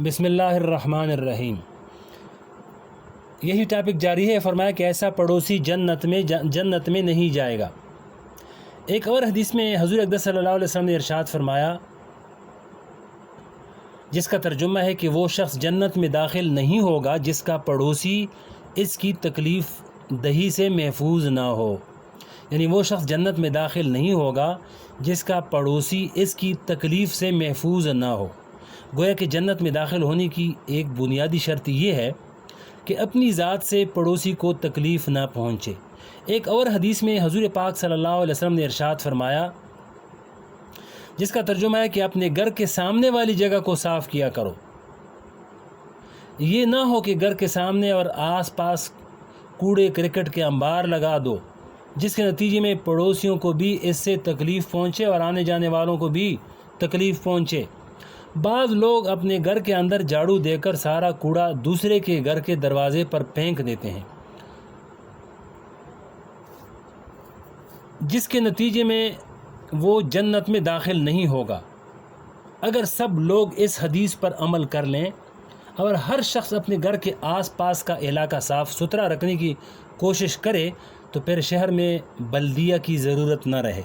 بسم اللہ الرحمن الرحیم۔ یہی ٹاپک جاری ہے۔ فرمایا کہ ایسا پڑوسی جنت میں نہیں جائے گا۔ ایک اور حدیث میں حضور اقدس صلی اللہ علیہ وسلم نے ارشاد فرمایا، جس کا ترجمہ ہے کہ وہ شخص جنت میں داخل نہیں ہوگا جس کا پڑوسی اس کی تکلیف دہی سے محفوظ نہ ہو۔ یعنی وہ شخص جنت میں داخل نہیں ہوگا جس کا پڑوسی اس کی تکلیف سے محفوظ نہ ہو۔ گویا کہ جنت میں داخل ہونے کی ایک بنیادی شرط یہ ہے کہ اپنی ذات سے پڑوسی کو تکلیف نہ پہنچے۔ ایک اور حدیث میں حضور پاک صلی اللہ علیہ وسلم نے ارشاد فرمایا، جس کا ترجمہ ہے کہ اپنے گھر کے سامنے والی جگہ کو صاف کیا کرو۔ یہ نہ ہو کہ گھر کے سامنے اور آس پاس کوڑے کرکٹ کے انبار لگا دو، جس کے نتیجے میں پڑوسیوں کو بھی اس سے تکلیف پہنچے اور آنے جانے والوں کو بھی تکلیف پہنچے۔ بعض لوگ اپنے گھر کے اندر جھاڑو دے کر سارا کوڑا دوسرے کے گھر کے دروازے پر پھینک دیتے ہیں، جس کے نتیجے میں وہ جنت میں داخل نہیں ہوگا۔ اگر سب لوگ اس حدیث پر عمل کر لیں اور ہر شخص اپنے گھر کے آس پاس کا علاقہ صاف ستھرا رکھنے کی کوشش کرے تو پھر شہر میں بلدیہ کی ضرورت نہ رہے۔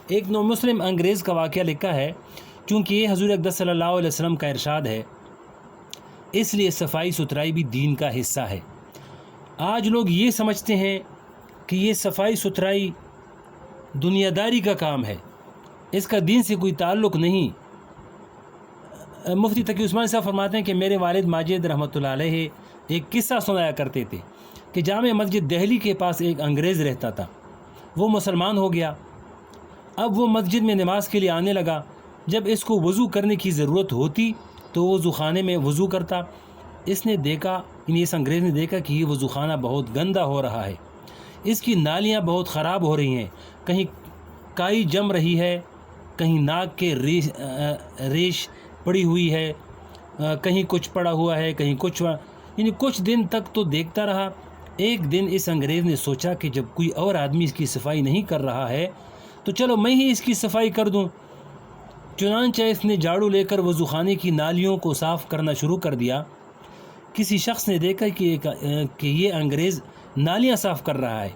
ایک نو مسلم انگریز کا واقعہ لکھا ہے، چونکہ یہ حضور اقدس صلی اللہ علیہ وسلم کا ارشاد ہے، اس لیے صفائی ستھرائی بھی دین کا حصہ ہے۔ آج لوگ یہ سمجھتے ہیں کہ یہ صفائی ستھرائی دنیا داری کا کام ہے، اس کا دین سے کوئی تعلق نہیں۔ مفتی تقی عثمانی صاحب فرماتے ہیں کہ میرے والد ماجد رحمۃ اللہ علیہ ایک قصہ سنایا کرتے تھے کہ جامع مسجد دہلی کے پاس ایک انگریز رہتا تھا۔ وہ مسلمان ہو گیا۔ اب وہ مسجد میں نماز کے لیے آنے لگا۔ جب اس کو وضو کرنے کی ضرورت ہوتی تو وہ وضو خانے میں وضو کرتا۔ اس انگریز نے دیکھا کہ یہ وضو خانہ بہت گندا ہو رہا ہے، اس کی نالیاں بہت خراب ہو رہی ہیں، کہیں کائی جم رہی ہے، کہیں ناک کے ریش پڑی ہوئی ہے، کہیں کچھ پڑا ہوا ہے، کہیں کچھ دن تک تو دیکھتا رہا۔ ایک دن اس انگریز نے سوچا کہ جب کوئی اور آدمی اس کی صفائی نہیں کر رہا ہے تو چلو میں ہی اس کی صفائی کر دوں۔ چنانچہ اس نے جھاڑو لے کر وضو خانے کی نالیوں کو صاف کرنا شروع کر دیا۔ کسی شخص نے دیکھا کہ یہ انگریز نالیاں صاف کر رہا ہے،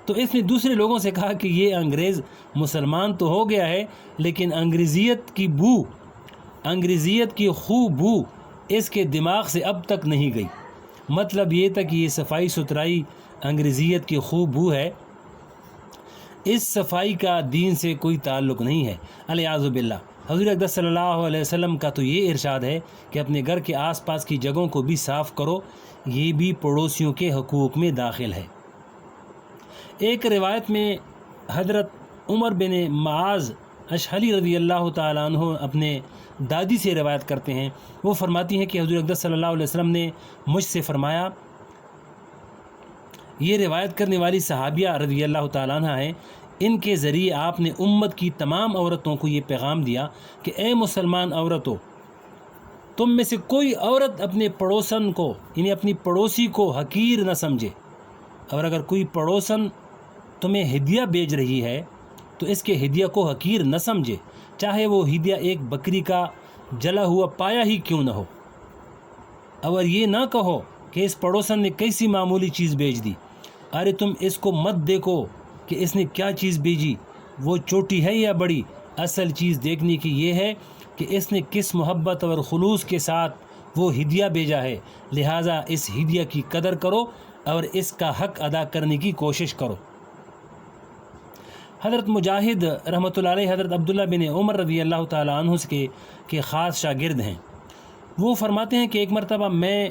تو اس نے دوسرے لوگوں سے کہا کہ یہ انگریز مسلمان تو ہو گیا ہے لیکن انگریزیت کی خوب بو اس کے دماغ سے اب تک نہیں گئی۔ مطلب یہ تھا کہ یہ صفائی ستھرائی انگریزیت کی خوب بو ہے، اس صفائی کا دین سے کوئی تعلق نہیں ہے۔ الیاذ باللہ۔ حضور اقدس صلی اللہ علیہ وسلم کا تو یہ ارشاد ہے کہ اپنے گھر کے آس پاس کی جگہوں کو بھی صاف کرو، یہ بھی پڑوسیوں کے حقوق میں داخل ہے۔ ایک روایت میں حضرت عمر بن معاذ اشعری رضی اللہ تعالیٰ عنہ اپنے دادی سے روایت کرتے ہیں۔ وہ فرماتی ہیں کہ حضور اقدس صلی اللہ علیہ وسلم نے مجھ سے فرمایا، یہ روایت کرنے والی صحابیہ رضی اللہ تعالیٰ عنہ ہیں، ان کے ذریعے آپ نے امت کی تمام عورتوں کو یہ پیغام دیا کہ اے مسلمان عورتوں، تم میں سے کوئی عورت اپنے پڑوسن کو یعنی اپنی پڑوسی کو حقیر نہ سمجھے، اور اگر کوئی پڑوسن تمہیں ہدیہ بھیج رہی ہے تو اس کے ہدیہ کو حقیر نہ سمجھے، چاہے وہ ہدیہ ایک بکری کا جلا ہوا پایا ہی کیوں نہ ہو۔ اور یہ نہ کہو کہ اس پڑوسن نے کیسی معمولی چیز بھیج دی، ارے تم اس کو مت دیکھو کہ اس نے کیا چیز بھیجی، وہ چھوٹی ہے یا بڑی، اصل چیز دیکھنے کی یہ ہے کہ اس نے کس محبت اور خلوص کے ساتھ وہ ہدیہ بھیجا ہے، لہٰذا اس ہدیہ کی قدر کرو اور اس کا حق ادا کرنے کی کوشش کرو۔ حضرت مجاہد رحمۃ اللہ علیہ حضرت عبداللہ بن عمر رضی اللہ تعالیٰ عنہ کے خاص شاگرد ہیں۔ وہ فرماتے ہیں کہ ایک مرتبہ میں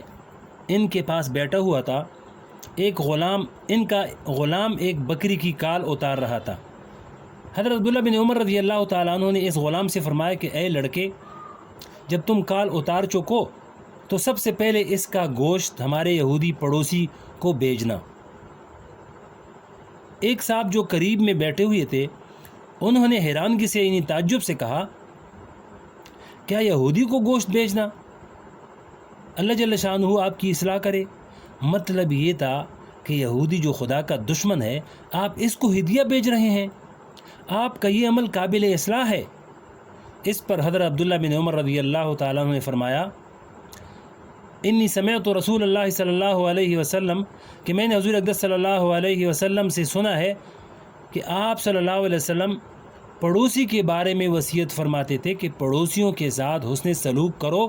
ان کے پاس بیٹھا ہوا تھا، ان کا غلام ایک بکری کی کال اتار رہا تھا۔ حضرت عبداللہ بن عمر رضی اللہ تعالیٰ عنہ نے اس غلام سے فرمایا کہ اے لڑکے، جب تم کال اتار چکو تو سب سے پہلے اس کا گوشت ہمارے یہودی پڑوسی کو بھیجنا۔ ایک صاحب جو قریب میں بیٹھے ہوئے تھے، انہوں نے حیرانگی سے یعنی تعجب سے کہا، کیا یہودی کو گوشت بھیجنا؟ اللہ جل شانہ آپ کی اصلاح کرے۔ مطلب یہ تھا کہ یہودی جو خدا کا دشمن ہے، آپ اس کو ہدیہ بھیج رہے ہیں، آپ کا یہ عمل قابل اصلاح ہے، اس پر حضرت عبداللہ بن عمر رضی اللہ تعالیٰ عنہ نے فرمایا انی سمعت رسول اللہ صلی اللہ علیہ وسلم کہ میں نے حضور اقدس صلی اللہ علیہ وسلم سے سنا ہے کہ آپ صلی اللہ علیہ وسلم پڑوسی کے بارے میں وصیت فرماتے تھے کہ پڑوسیوں کے ساتھ حسن سلوک کرو،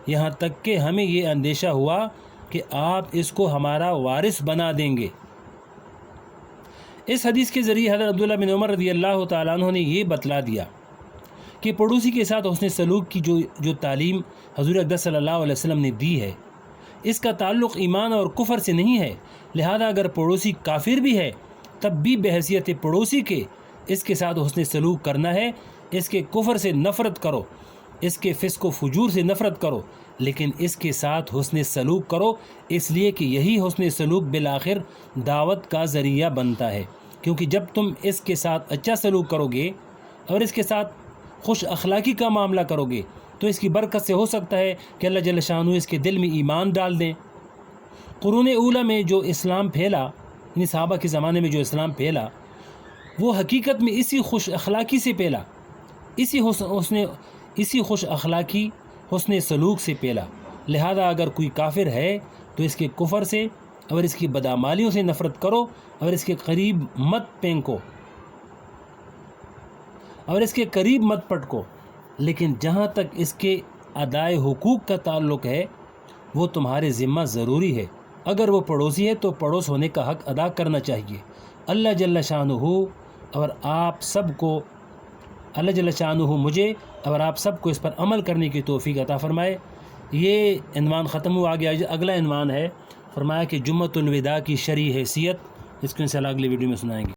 یہاں تک کہ ہمیں یہ اندیشہ ہوا کہ آپ اس کو ہمارا وارث بنا دیں گے۔ اس حدیث کے ذریعے حضرت عبداللہ بن عمر رضی اللہ تعالیٰ عنہ نے یہ بتلا دیا کہ پڑوسی کے ساتھ حسن سلوک کی جو تعلیم حضور اقدس صلی اللہ علیہ وسلم نے دی ہے، اس کا تعلق ایمان اور کفر سے نہیں ہے، لہذا اگر پڑوسی کافر بھی ہے تب بھی بحیثیت پڑوسی کے اس کے ساتھ حسن سلوک کرنا ہے۔ اس کے کفر سے نفرت کرو، اس کے فسق و فجور سے نفرت کرو، لیکن اس کے ساتھ حسن سلوک کرو، اس لیے کہ یہی حسن سلوک بالآخر دعوت کا ذریعہ بنتا ہے، کیونکہ جب تم اس کے ساتھ اچھا سلوک کرو گے اور اس کے ساتھ خوش اخلاقی کا معاملہ کرو گے تو اس کی برکت سے ہو سکتا ہے کہ اللہ جل شانہ اس کے دل میں ایمان ڈال دیں۔ قرون اولیٰ میں جو اسلام پھیلا، یعنی صحابہ کے زمانے میں جو اسلام پھیلا، وہ حقیقت میں اسی خوش اخلاقی سے پھیلا، اسی خوش اخلاقی حسن سلوک سے پھیلا۔ لہذا اگر کوئی کافر ہے تو اس کے کفر سے اور اس کی بدعمالیوں سے نفرت کرو اور اس کے قریب مت پھینکو اور اس کے قریب مت پٹکو، لیکن جہاں تک اس کے ادائے حقوق کا تعلق ہے وہ تمہارے ذمہ ضروری ہے۔ اگر وہ پڑوسی ہے تو پڑوس ہونے کا حق ادا کرنا چاہیے۔ اللہ جل شانہ اور آپ سب کو، اللہ جل شانہ مجھے اور آپ سب کو اس پر عمل کرنے کی توفیق عطا فرمائے۔ یہ عنوان ختم ہوا گیا۔ اگلا عنوان ہے، فرمایا کہ جمعۃ الوداع کی شرعی حیثیت، اس کو انشاءاللہ اگلی ویڈیو میں سنائیں گے۔